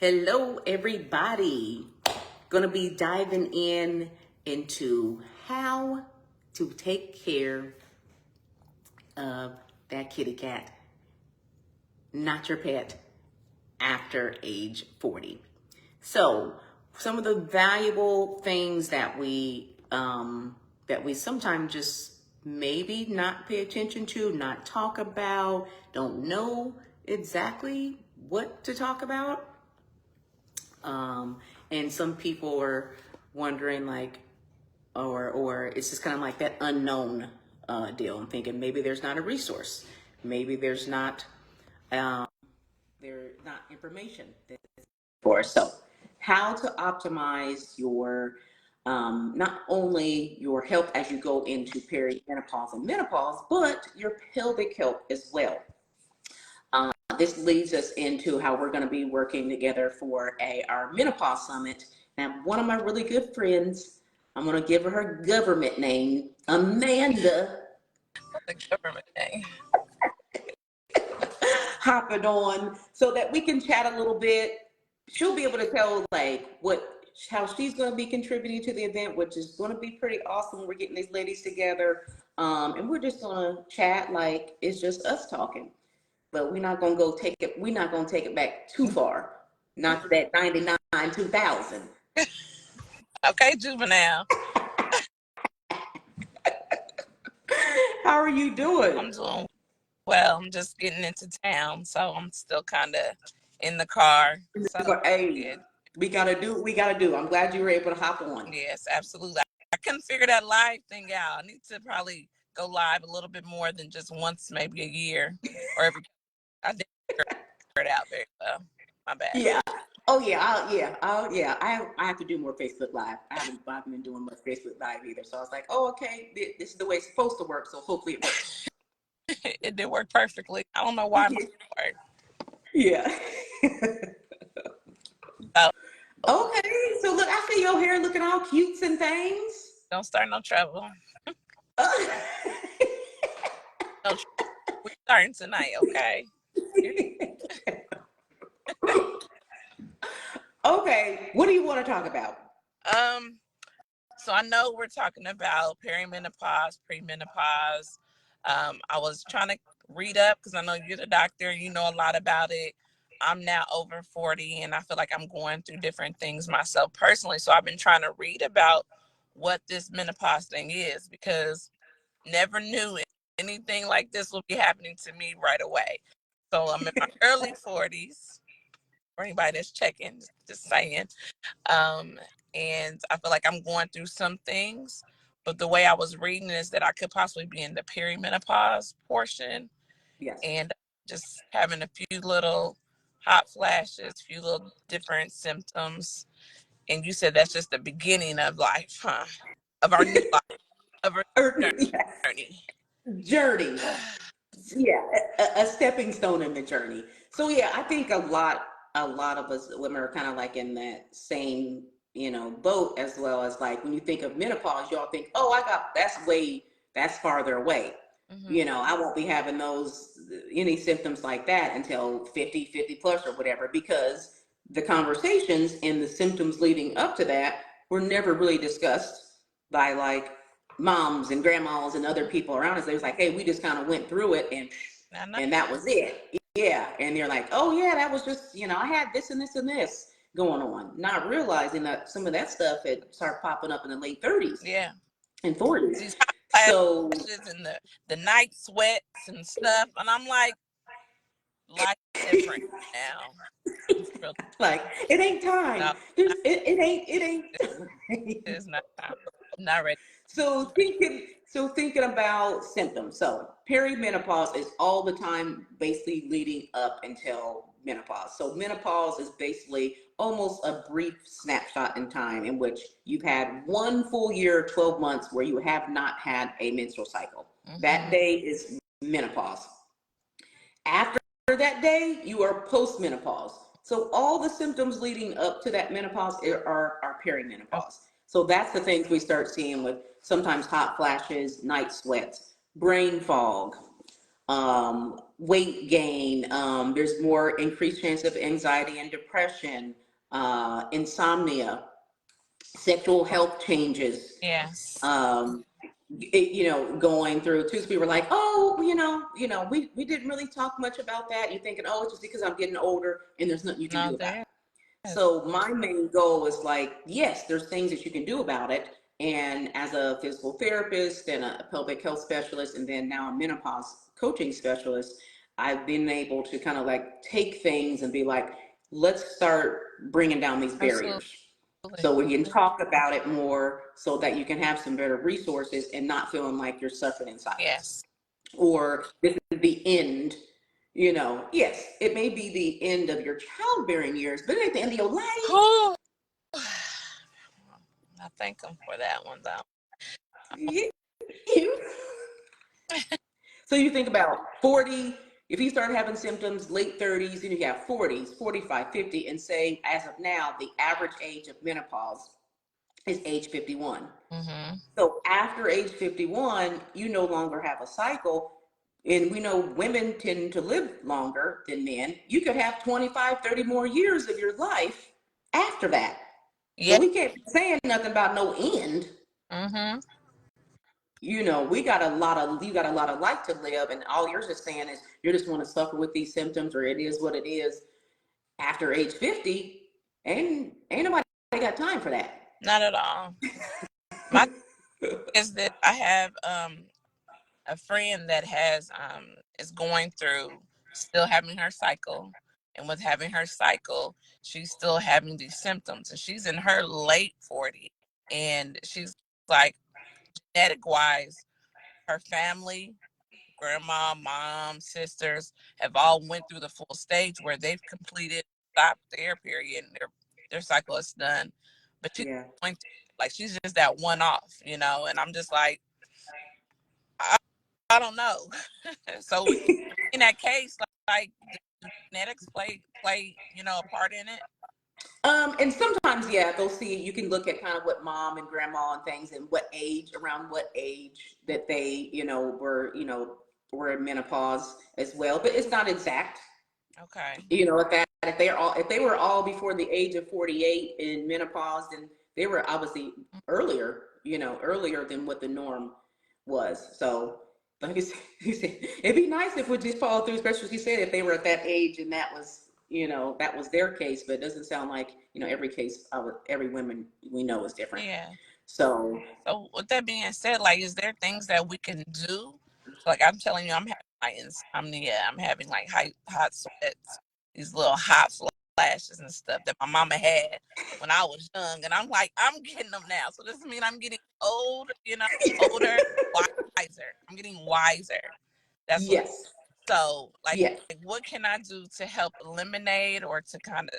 Hello, everybody. Gonna be diving into how to take care of that kitty cat, not your pet, after age 40. So, some of the valuable things that we sometimes just maybe not pay attention to, not talk about, don't know exactly what to talk about. And some people are wondering, like, or it's just kind of like that unknown deal. I'm thinking maybe there's not a resource, maybe there's not information for. So, how to optimize your not only your health as you go into perimenopause and menopause, but your pelvic health as well. This leads us into how we're going to be working together for our menopause summit. Now, one of my really good friends, I'm going to give her government name, Amanda. The government name. Hopping on so that we can chat a little bit. She'll be able to tell how she's going to be contributing to the event, which is going to be pretty awesome. We're getting these ladies together, and we're just going to chat like it's just us talking. But we're not going to take it back too far. Not to that 99, 2000. Okay, juvenile. How are you doing? I'm doing well. I'm just getting into town, so I'm still kind of in the car. So, hey, we gotta do what we gotta do. I'm glad you were able to hop on. Yes, absolutely. I couldn't figure that live thing out. I need to probably go live a little bit more than just once, maybe a year or every. I didn't figure it out very well. My bad. Yeah. Oh yeah. I have to do more Facebook Live. I haven't been doing much Facebook Live either. So I was like, oh, okay, this is the way it's supposed to work. So hopefully it works. It did work perfectly. I don't know why mine worked. Yeah. Okay. So look, I see your hair looking all cute and things. Don't start no trouble. No, we're starting tonight, okay? Okay. What do you want to talk about? So I know we're talking about perimenopause, premenopause. I was trying to read up because I know you're the doctor, you know a lot about it. I'm now over 40 and I feel like I'm going through different things myself personally. So I've been trying to read about what this menopause thing is because never knew anything like this will be happening to me right away. So I'm in my early 40s. For anybody that's checking, just saying. And I feel like I'm going through some things, but the way I was reading is that I could possibly be in the perimenopause portion. Yes. And just having a few little hot flashes, few little different symptoms. And you said that's just the beginning of life, huh? Of our new life, of our journey. Yeah, a stepping stone in the journey. So yeah, I think a lot of us women are kind of like in that same, boat, as well as like when you think of menopause, y'all think, oh, that's farther away. Mm-hmm. I won't be having any symptoms like that until 50 plus or whatever, because the conversations and the symptoms leading up to that were never really discussed by like moms and grandmas and other people around us. They was like, hey, we just kind of went through it and that was it. Yeah. And they're like, oh yeah, that was just, I had this and this and this going on, not realizing that some of that stuff had started popping up in the late 30s. Yeah. And 40s. These so and the night sweats and stuff. And I'm like different now. Like, it ain't time. No, it ain't. It's not time. I'm not ready. So thinking about symptoms. So perimenopause is all the time basically leading up until menopause. So menopause is basically almost a brief snapshot in time in which you've had one full year, 12 months where you have not had a menstrual cycle. Mm-hmm. That day is menopause. After that day, you are postmenopause. So all the symptoms leading up to that menopause are perimenopause. So that's the things we start seeing with sometimes hot flashes, night sweats, brain fog, weight gain. There's more increased chance of anxiety and depression, insomnia, sexual health changes. Yes. Going through too. So we were like, oh, we didn't really talk much about that. You're thinking, oh, it's just because I'm getting older and there's nothing you can No, do about it. there is. So my main goal is like, yes, there's things that you can do about it. And as a physical therapist and a pelvic health specialist, and then now a menopause coaching specialist, I've been able to kind of like take things and be like, let's start bringing down these Absolutely. barriers. So we can talk about it more so that you can have some better resources and not feeling like you're suffering in silence. Yes. Or this is the end. Yes, it may be the end of your childbearing years, but it ain't the end of your life. Oh, I thank him for that one, though. So you think about 40, if you start having symptoms late 30s, then you have 40s, 45, 50, and say as of now, the average age of menopause is age 51. Mm-hmm. So after age 51, you no longer have a cycle. And we know women tend to live longer than men. You could have 25, 30 more years of your life after that. Yeah. So we can't be saying nothing about no end. Mm-hmm. You got a lot of life to live, and all you're just saying is you just want to suffer with these symptoms, or it is what it is. After age 50, ain't nobody got time for that. Not at all. My is that I have a friend that is going through still having her cycle, and with having her cycle, she's still having these symptoms, and she's in her late 40s, and she's like, genetic wise, her family, grandma, mom, sisters have all went through the full stage where they've completed, stopped their period, and their cycle is done, but she's Yeah. going through, like, she's just that one off, and I'm just like, I don't know. So in that case, like, do genetics play a part in it? And sometimes, yeah, they'll see, you can look at kind of what mom and grandma and things and around what age that they, were in menopause as well, but it's not exact. Okay. If they were all before the age of 48 in menopause, then they were obviously earlier than what the norm was. So like you said, it'd be nice if we just follow through, especially as you said, if they were at that age and that was their case, but it doesn't sound like, every case of every woman we know is different. Yeah. So with that being said, like, is there things that we can do? Like, I'm telling you, I'm having like insomnia. I'm having like hot sweats, these little hot flashes and stuff that my mama had when I was young, and I'm like, I'm getting them now. So does this mean I'm getting old? Older, wiser. I'm getting wiser. That's what. yes. So, like, Yes. what can I do to help eliminate or to kind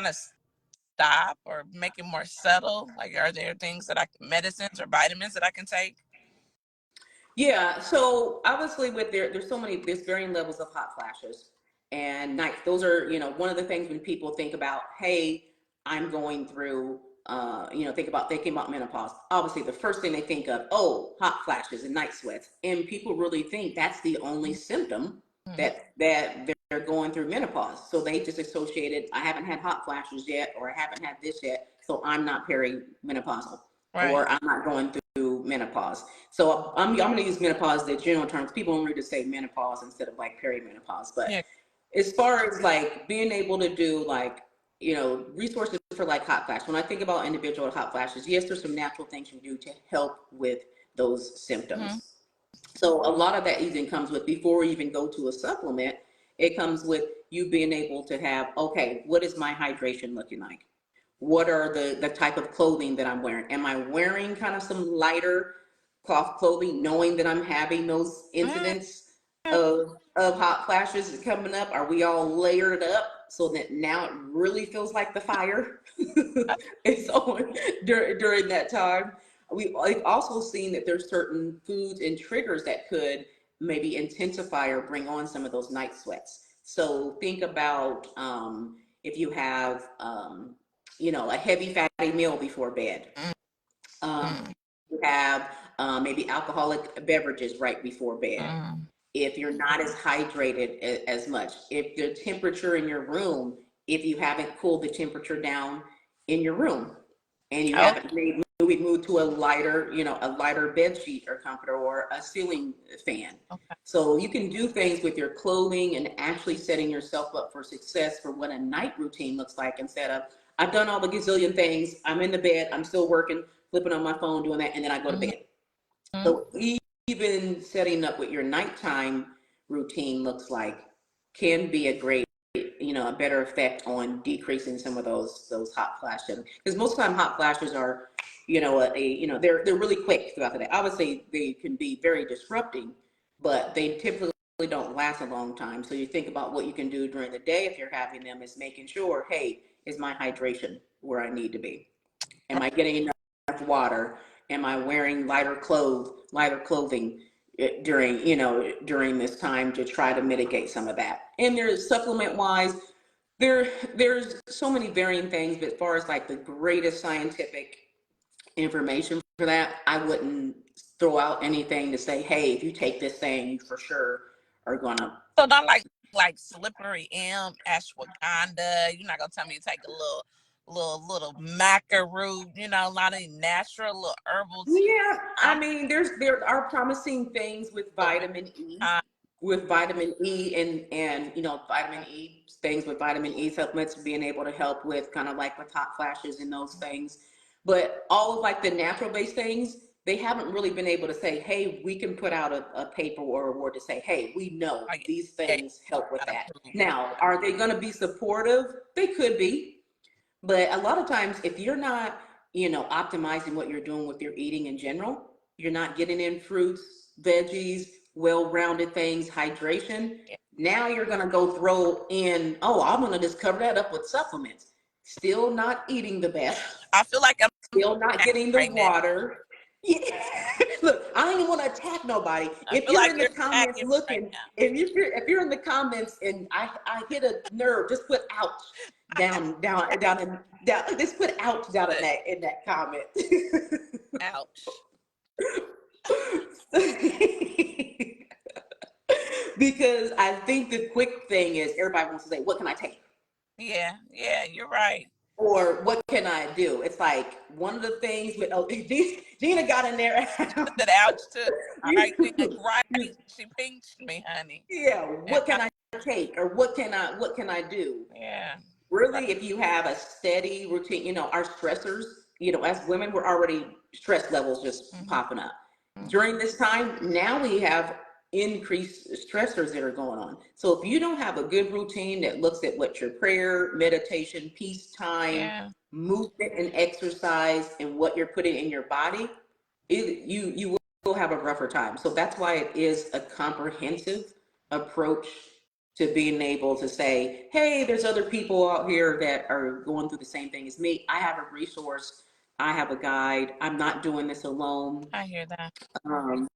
of stop or make it more subtle? Like, are there things medicines or vitamins that I can take? Yeah, so obviously there's varying levels of hot flashes and nights. Those are, one of the things when people think about, hey, I'm going through, thinking about menopause. Obviously, the first thing they think of, oh, hot flashes and night sweats. And people really think that's the only symptom Mm-hmm. that they're going through menopause. So they just associated, I haven't had hot flashes yet, or I haven't had this yet, so I'm not perimenopausal, Right. or I'm not going through menopause. So I'm going to use menopause, the general terms. People only just say menopause instead of like perimenopause. But Yeah. as far as like being able to do like, resources for like hot flashes, when I think about individual hot flashes, yes, there's some natural things you do to help with those symptoms. Mm-hmm. So a lot of that even comes with, before we even go to a supplement, it comes with you being able to have, okay, what is my hydration looking like? What are the type of clothing that I'm wearing? Am I wearing kind of some lighter cloth clothing, knowing that I'm having those incidents of hot flashes coming up? Are we all layered up so that now it really feels like the fire is on during that time? We've also seen that there's certain foods and triggers that could maybe intensify or bring on some of those night sweats. So think about if you have a heavy fatty meal before bed. Mm-hmm. You have maybe alcoholic beverages right before bed. Mm-hmm. if you're not as hydrated as much, if the temperature in your room, if you haven't cooled the temperature down in your room, and you Oh, haven't moved to a lighter, a lighter bed sheet or comforter or a ceiling fan. okay. So you can do things with your clothing and actually setting yourself up for success for what a night routine looks like, instead of, I've done all the gazillion things, I'm in the bed, I'm still working, flipping on my phone, doing that, and then I go to bed. Mm-hmm. So even setting up what your nighttime routine looks like can be a great, a better effect on decreasing some of those hot flashes. Because most of the time, hot flashes are, they're really quick throughout the day. Obviously, they can be very disrupting, but they typically don't last a long time. So you think about what you can do during the day if you're having them, is making sure, hey, is my hydration where I need to be? Am I getting enough water? Am I wearing lighter clothing during this time, to try to mitigate some of that? And there's supplement wise, there's so many varying things, but as far as like the greatest scientific information for that, I wouldn't throw out anything to say, hey, if you take this thing, you for sure are gonna. So not like slippery M, ashwagandha. You're not gonna tell me to take a little maca root. Not any natural little herbal tea. Yeah, I I'm mean, there are promising things with doing. vitamin E, and vitamin E, things with vitamin E supplements being able to help with kind of like with hot flashes and those things. But all of like the natural based things, they haven't really been able to say, hey, we can put out a paper or a word to say, hey, we know Like, these yeah, things help with not that. approved. Now, are they going to be supportive? They could be. But a lot of times, if you're not, optimizing what you're doing with your eating in general, you're not getting in fruits, veggies, well-rounded things, hydration. Yeah. Now you're going to go throw in, oh, I'm going to just cover that up with supplements. Still not eating the best, I feel like I'm still not attacked getting the right now. water. Yeah. Look, I don't even want to attack nobody. I If feel you're like in the you're comments attacking me right looking, now. if you're in the comments and I hit a nerve, just put ouch down. Just put ouch down in that comment. Ouch. Because I think the quick thing is everybody wants to say, what can I take? Yeah, you're right. Or what can I do? It's like one of the things with, oh, Gina got in there. Said ouch too. All right, You- she pinched me, honey. yeah, And what can I take? Or what can I do? yeah, right. Really, if you have a steady routine, our stressors, as women, we're already stress levels just Mm-hmm. popping up. During this time, now we have increased stressors that are going on. So if you don't have a good routine that looks at what your prayer, meditation, peace time, Yeah, movement and exercise, and what you're putting in your body, you will have a rougher time. So that's why it is a comprehensive approach to being able to say, hey, there's other people out here that are going through the same thing as me. I have a resource. I have a guide. I'm not doing this alone. I hear that. Um,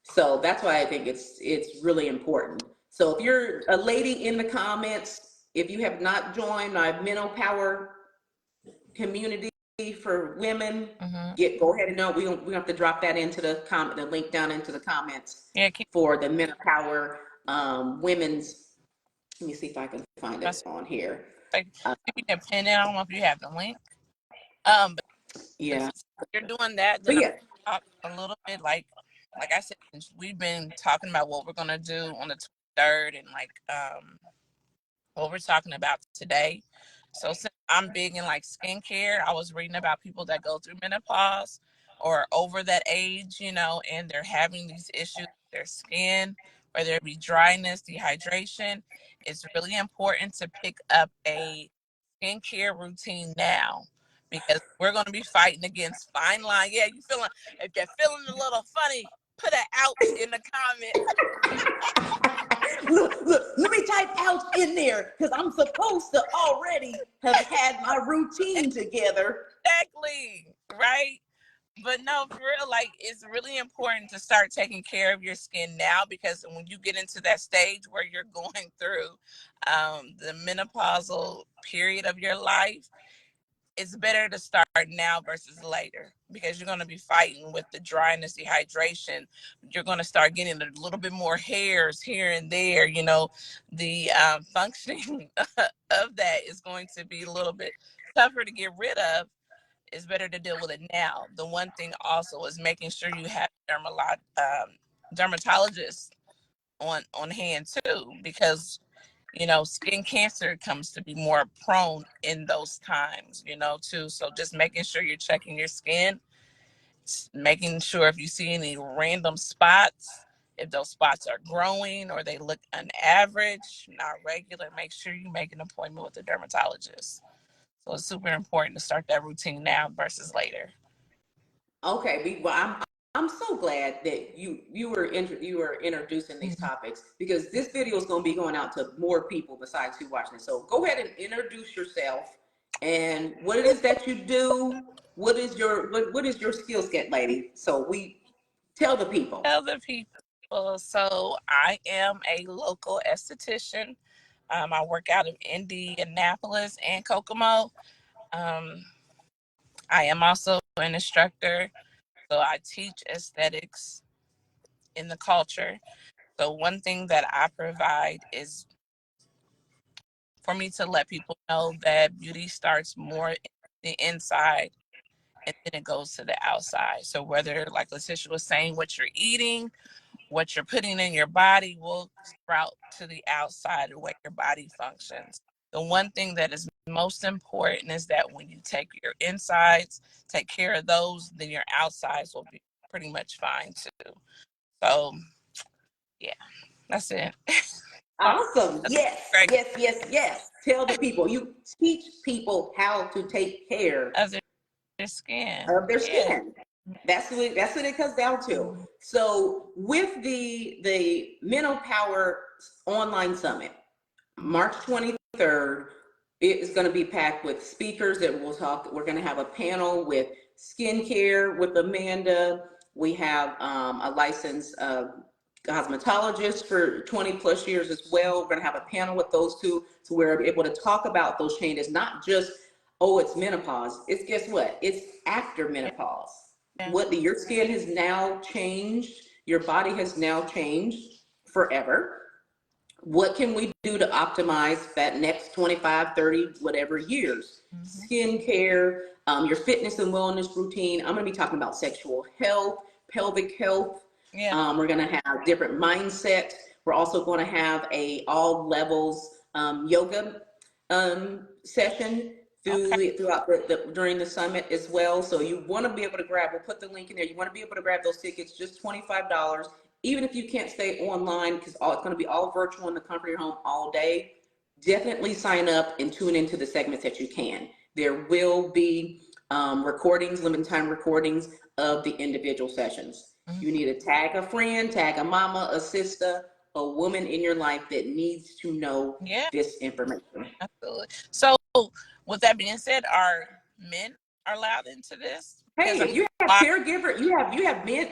so that's why I think it's really important. So if you're a lady in the comments, if you have not joined my Menopower community for women, Mm-hmm. go ahead and know we have to drop that into the link down into the comments Yeah, for the Menopower women's. Let me see if I can find it on here. like, if you can pin it. I don't know if you have the link. But Yeah. since you're doing that, But then yeah. I'll talk a little bit like I said, we've been talking about what we're gonna do on the 23rd and what we're talking about today. So since I'm big in like skincare, I was reading about people that go through menopause or over that age, and they're having these issues with their skin, whether it be dryness, dehydration. It's really important to pick up a skincare routine now because we're going to be fighting against fine line. Yeah, if you're feeling a little funny, put an ouch in the comments. Look, let me type ouch in there because I'm supposed to already have had my routine together. Exactly, right? But no, for real, like it's really important to start taking care of your skin now because when you get into that stage where you're going through the menopausal period of your life, it's better to start now versus later, because you're going to be fighting with the dryness, dehydration. You're going to start getting a little bit more hairs here and there. You know, the functioning of that is going to be a little bit tougher to get rid of. It's better to deal with it now. The one thing also is making sure you have dermatologists on hand too, because you know, skin cancer comes to be more prone in those times, you know, too. So just making sure you're checking your skin, making sure if you see any random spots, if those spots are growing or they look unaverage, not regular, make sure you make an appointment with a dermatologist. So it's super important to start that routine now versus later. Okay, I'm so glad that you were introducing these topics, because this video is going to be going out to more people besides who watching it. So go ahead and introduce yourself and what it is that you do. What is your skill set, lady? So we tell the people. Tell the people. So I am a local esthetician. I work out of Indianapolis and Kokomo. Um, I am also an instructor. So I teach aesthetics in the culture. So one thing that I provide is for me to let people know that beauty starts more in the inside and then it goes to the outside. So whether, like Latisha was saying, what you're eating, what you're putting in your body will sprout to the outside the way your body functions. The one thing that is most important is that when you take your insides, take care of those, then your outsides will be pretty much fine too. So yeah, that's it. Awesome. That's Yes, great. yes, yes, yes. Tell the people. You teach people how to take care Of their skin. of their Yeah. skin. That's what it comes down to. So with the Menopower online summit, March 23rd, it is going to be packed with speakers that will talk. We're going to have a panel with skincare with Amanda. We have a licensed cosmetologist for 20 plus years as well. We're going to have a panel with those two, so we're able to talk about those changes, not just, oh, it's menopause. It's, guess what? It's after menopause. Yeah. Your skin has now changed. Your body has now changed forever. What can we do to optimize that next 25, 30, whatever years? Skincare, your fitness and wellness routine. I'm going to be talking about sexual health, pelvic health. Yeah. We're going to have different mindsets. We're also going to have a all levels yoga session throughout during the summit as well. So you want to be able to grab, we'll put the link in there. You want to be able to grab those tickets, just $25. Even if you can't stay online, because it's going to be all virtual in the comfort of your home all day, definitely sign up and tune into the segments that you can. There will be recordings, limited time recordings of the individual sessions. You need to tag a friend, tag a mama, a sister, a woman in your life that needs to know this information. Absolutely. So with that being said, are men allowed into this? Hey, if you have caregiver, you have men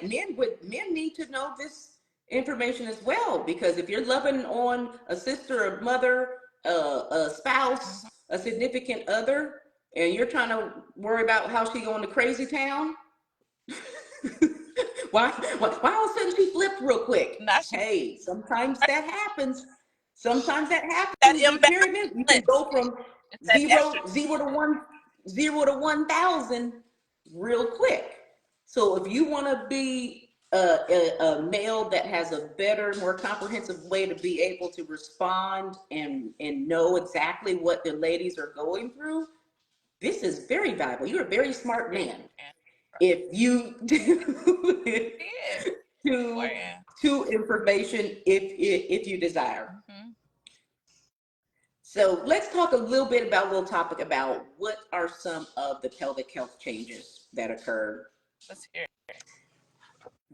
need to know this information as well, because if you're loving on a sister, a mother, a spouse, a significant other, and you're trying to worry about how she going to crazy town, why all of a sudden she flipped real quick? Hey, sometimes that happens. Sometimes that happens with period. You can go from zero to 1,000 real quick. So if you want to be a male that has a better, more comprehensive way to be able to respond and know exactly what the ladies are going through, this is very valuable. You're a very smart man. If you do to information, if you desire. So let's talk a little bit about a little topic about what are some of the pelvic health changes that occur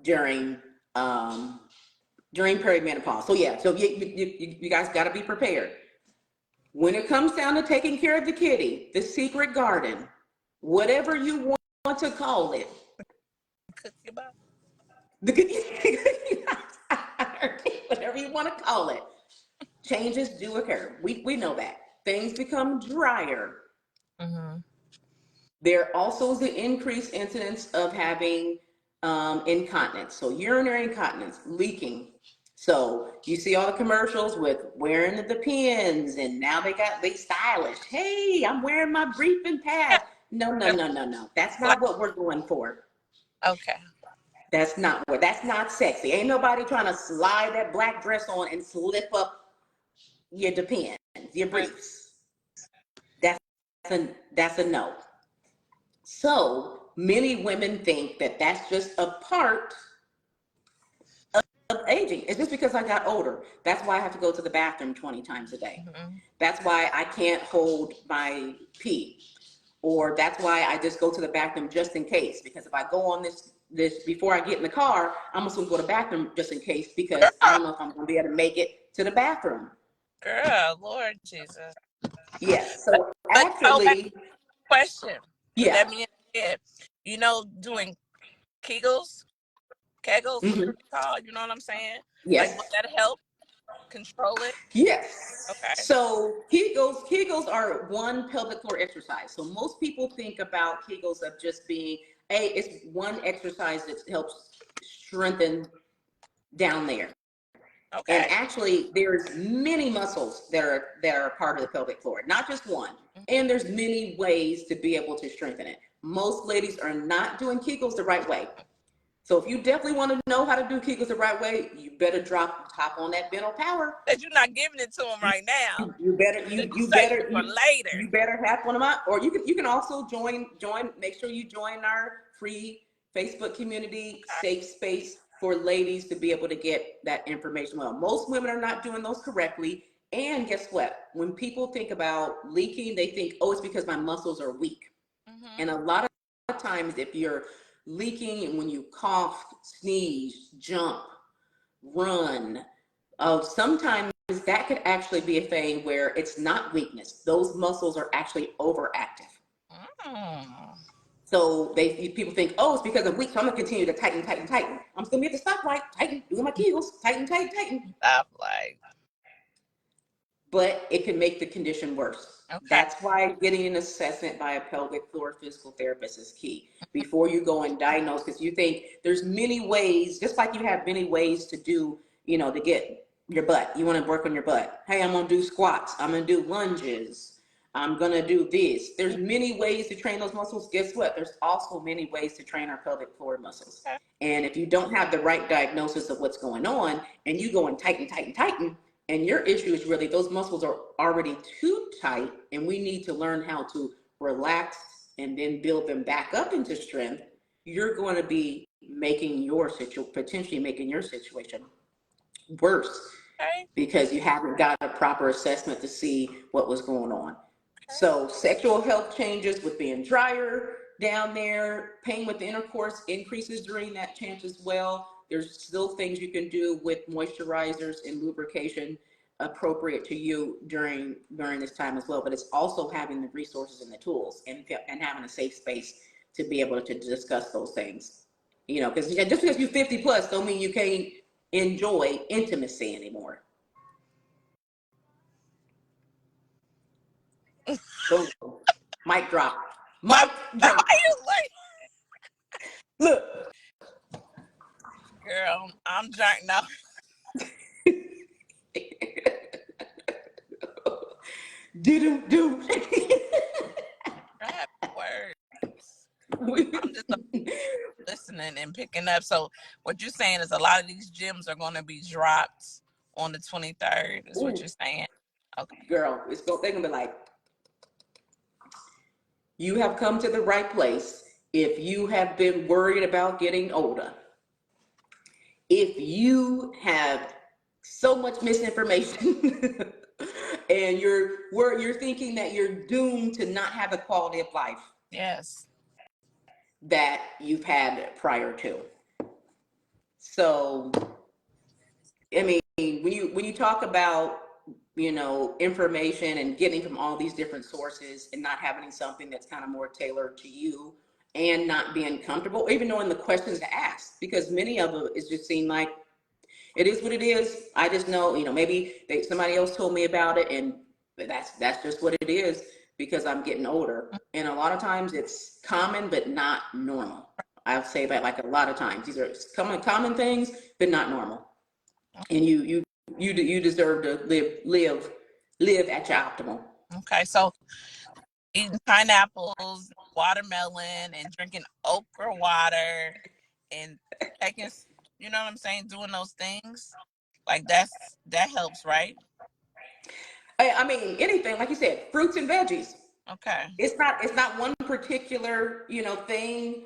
during perimenopause. So yeah, so you guys got to be prepared. When it comes down to taking care of the kitty, the secret garden, whatever you want to call it, whatever you want to call it, changes do occur. We know that things become drier. There also is the increased incidence of having incontinence. So urinary incontinence, leaking. So you see all the commercials with wearing the pins, and now they stylish. Hey, I'm wearing my briefing pad. No, no, no, no, no. That's not what we're going for. Okay. That's not sexy. Ain't nobody trying to slide that black dress on and slip up your depends, your briefs. That's a no. So many women think that that's just a part of aging. It's just because I got older. That's why I have to go to the bathroom 20 times a day. Mm-hmm. That's why I can't hold my pee. Or that's why I just go to the bathroom just in case. Because if I go on this before I get in the car, I'm just gonna go to the bathroom just in case, because I don't know if I'm gonna be able to make it to the bathroom. Girl, Lord Jesus. Yes. So But actually, question. yeah. That means, you know, doing kegels, Mm-hmm. you know what I'm saying? Yes. Like, would that help control it? Yes. Okay. So Kegels are one pelvic floor exercise. So most people think about Kegels of just being it's one exercise that helps strengthen down there. Okay. And actually, there's many muscles that are part of the pelvic floor, not just one. Mm-hmm. And there's many ways to be able to strengthen it. Most ladies are not doing Kegels the right way. So if you definitely want to know how to do Kegels the right way, you better top on that Menopower. That you're not giving it to them right now. You better for later. You better have one of my, or you can also join. Make sure you join our free Facebook community, safe space for ladies to be able to get that information. Well, most women are not doing those correctly. And guess what? When people think about leaking, they think, oh, it's because my muscles are weak. Mm-hmm. And a lot of times, if you're leaking and when you cough, sneeze, jump, run, sometimes that could actually be a thing where it's not weakness. Those muscles are actually overactive. Mm. So people think, oh, it's because I'm weak, so I'm gonna continue to tighten. I'm still gonna be at the stoplight, tighten, doing my Kegels, tighten. Stop, like. But it can make the condition worse. Okay. That's why getting an assessment by a pelvic floor physical therapist is key before you go and diagnose, because you think there's many ways, just like you have many ways to do, to get your butt. You want to work on your butt. Hey, I'm going to do squats. I'm going to do lunges. I'm going to do this. There's many ways to train those muscles. Guess what? There's also many ways to train our pelvic floor muscles. Okay. And if you don't have the right diagnosis of what's going on and you go and tighten, and your issue is really those muscles are already too tight, and we need to learn how to relax and then build them back up into strength, you're going to be potentially making your situation worse. Okay. Because you haven't got a proper assessment to see what was going on. Okay. So sexual health changes with being drier down there, pain with the intercourse increases during that chance as well. There's still things you can do with moisturizers and lubrication appropriate to you during this time as well. But it's also having the resources and the tools and having a safe space to be able to discuss those things. Because just because you're 50 plus don't mean you can't enjoy intimacy anymore. Boom. Mic drop. Mic drop. Look. Girl, I'm drunk now. Do. I have words. I'm just listening and picking up. So what you're saying is a lot of these gyms are going to be dropped on the 23rd is what you're saying. Okay. Girl, they're going to be like, you have come to the right place if you have been worried about getting older. If you have so much misinformation and you're thinking that you're doomed to not have the quality of life. Yes. That you've had prior to. So, I mean, when you talk about, information and getting from all these different sources and not having something that's kind of more tailored to you and not being comfortable, even knowing the questions to ask, because many of them is just seem like it is what it is. I just know, maybe somebody else told me about it and that's just what it is. because I'm getting older. And a lot of times it's common, but not normal. I'll say that like a lot of times. These are common things, but not normal. And you deserve to live at your optimal. Okay, so eating pineapples, watermelon, and drinking okra water, and taking, you know what I'm saying, doing those things, like that helps, right? I mean, anything, like you said, fruits and veggies. Okay. It's not one particular, thing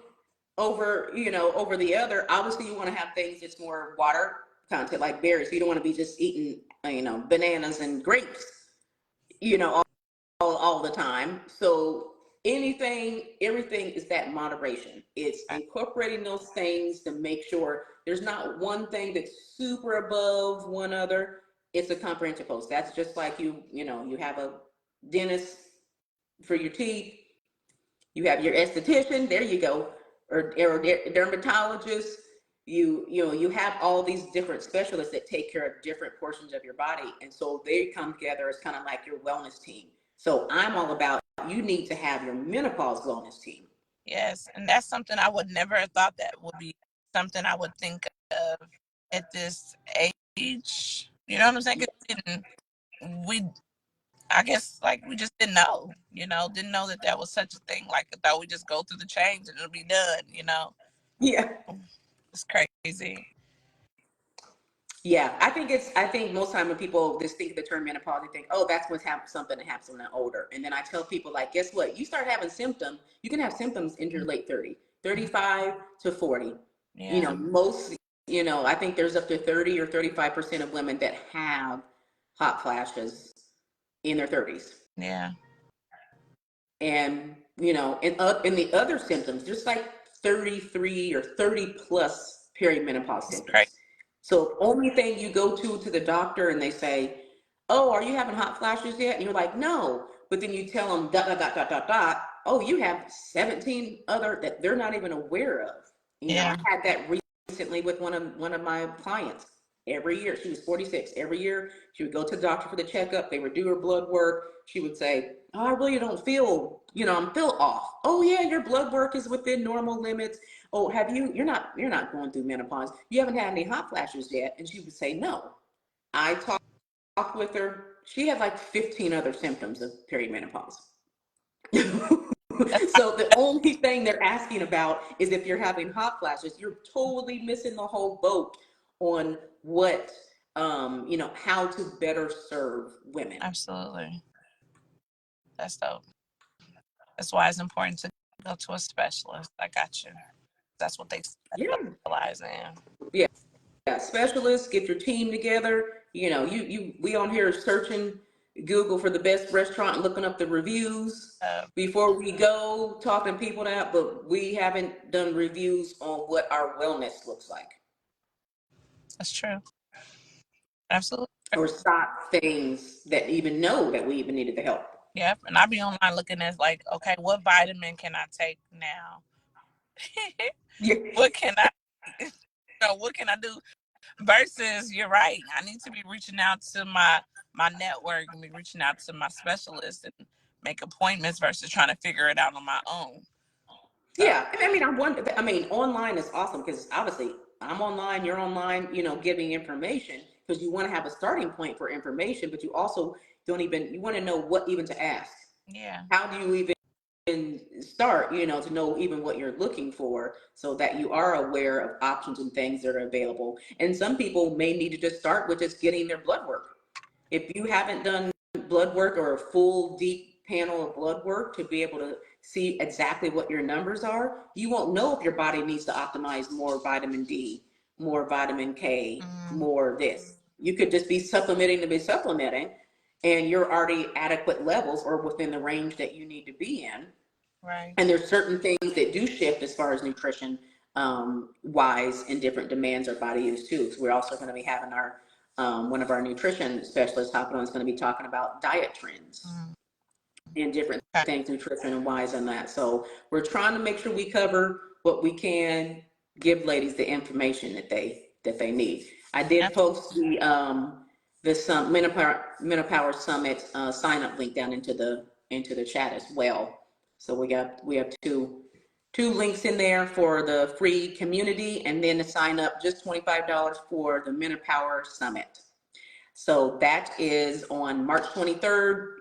over the other. Obviously, you want to have things that's more water content, like berries. You don't want to be just eating, bananas and grapes, all the time. So everything is that moderation. It's incorporating those things to make sure there's not one thing that's super above one other. It's a comprehensive post. That's just like you have a dentist for your teeth. You have your esthetician. There you go, or dermatologist. You have all these different specialists that take care of different portions of your body, and so they come together as kind of like your wellness team. So I'm all about, you need to have your menopause wellness team. Yes, and that's something I would never have thought that would be something I would think of at this age. You know what I'm saying? 'Cause I guess like we just didn't know, didn't know that was such a thing. Like I thought we just go through the change and it'll be done, Yeah. It's crazy. Yeah, I think most time when people just think of the term menopause, they think, oh, that's what's something that happens when they're older. And then I tell people, like, guess what? You start having symptoms, you can have symptoms in your late 30, 35 to 40. Yeah. Most, I think there's up to 30 or 35% of women that have hot flashes in their 30s. Yeah. And, in the other symptoms, there's like 33 or 30 plus perimenopause symptoms. Crazy. So only thing you go to the doctor and they say, oh, are you having hot flashes yet? And you're like, no. But then you tell them dot, dot, dot, dot, dot, dot. Oh, you have 17 other that they're not even aware of. Yeah. I had that recently with one of my clients. Every year, she was 46. Every year, she would go to the doctor for the checkup. They would do her blood work. She would say, oh, I really don't feel, I'm feel off. Oh yeah, your blood work is within normal limits. Oh, you're not going through menopause. You haven't had any hot flashes yet. And she would say, no. I talked with her. She had like 15 other symptoms of perimenopause. So the only thing they're asking about is if you're having hot flashes. You're totally missing the whole boat on what, how to better serve women. Absolutely. That's dope. That's why it's important to go to a specialist. I got you. That's what they specialize in. Yeah, specialists, get your team together. We on here searching Google for the best restaurant and looking up the reviews before we go talking people out, but we haven't done reviews on what our wellness looks like. That's true. Absolutely. Or stop things that even know that we even needed the help. Yep. And I'll be online looking at like, okay, what vitamin can I take now? What can I what can I do? Versus, you're right. I need to be reaching out to my network and be reaching out to my specialist and make appointments versus trying to figure it out on my own. So. Yeah, I mean, online is awesome because obviously I'm online, you're online, giving information because you want to have a starting point for information, but you also you want to know what even to ask. Yeah. How do you even start, to know even what you're looking for so that you are aware of options and things that are available. And some people may need to just start with just getting their blood work. If you haven't done blood work or a full deep panel of blood work to be able to see exactly what your numbers are, you won't know if your body needs to optimize more vitamin D, more vitamin K, more this. You could just be supplementing to be supplementing, and you're already adequate levels or within the range that you need to be in. Right. And there's certain things that do shift as far as nutrition wise and different demands our body use too. So we're also going to be having our one of our nutrition specialists hopping on is going to be talking about diet trends and different things, nutrition and wise on that. So we're trying to make sure we cover what we can, give ladies the information that they need. I did post the Menopower Summit sign up link down into the into the chat as well. So we have two links in there for the free community, and then to sign up, just $25 for the Menopower Summit. So that is on March 23rd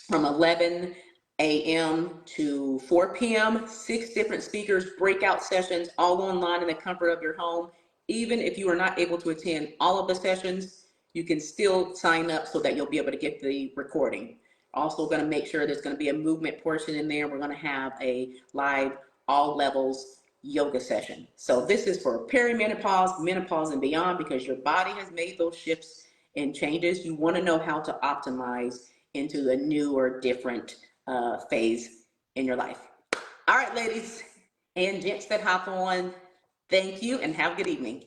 from 11 a.m. to 4 p.m. 6 different speakers, breakout sessions, all online in the comfort of your home. Even if you are not able to attend all of the sessions, you can still sign up so that you'll be able to get the recording. Also going to make sure there's going to be a movement portion in there. We're going to have a live all levels yoga session. So this is for perimenopause, menopause, and beyond, because your body has made those shifts and changes. You want to know how to optimize into a new or different phase in your life. All right, ladies and gents that hop on, thank you and have a good evening.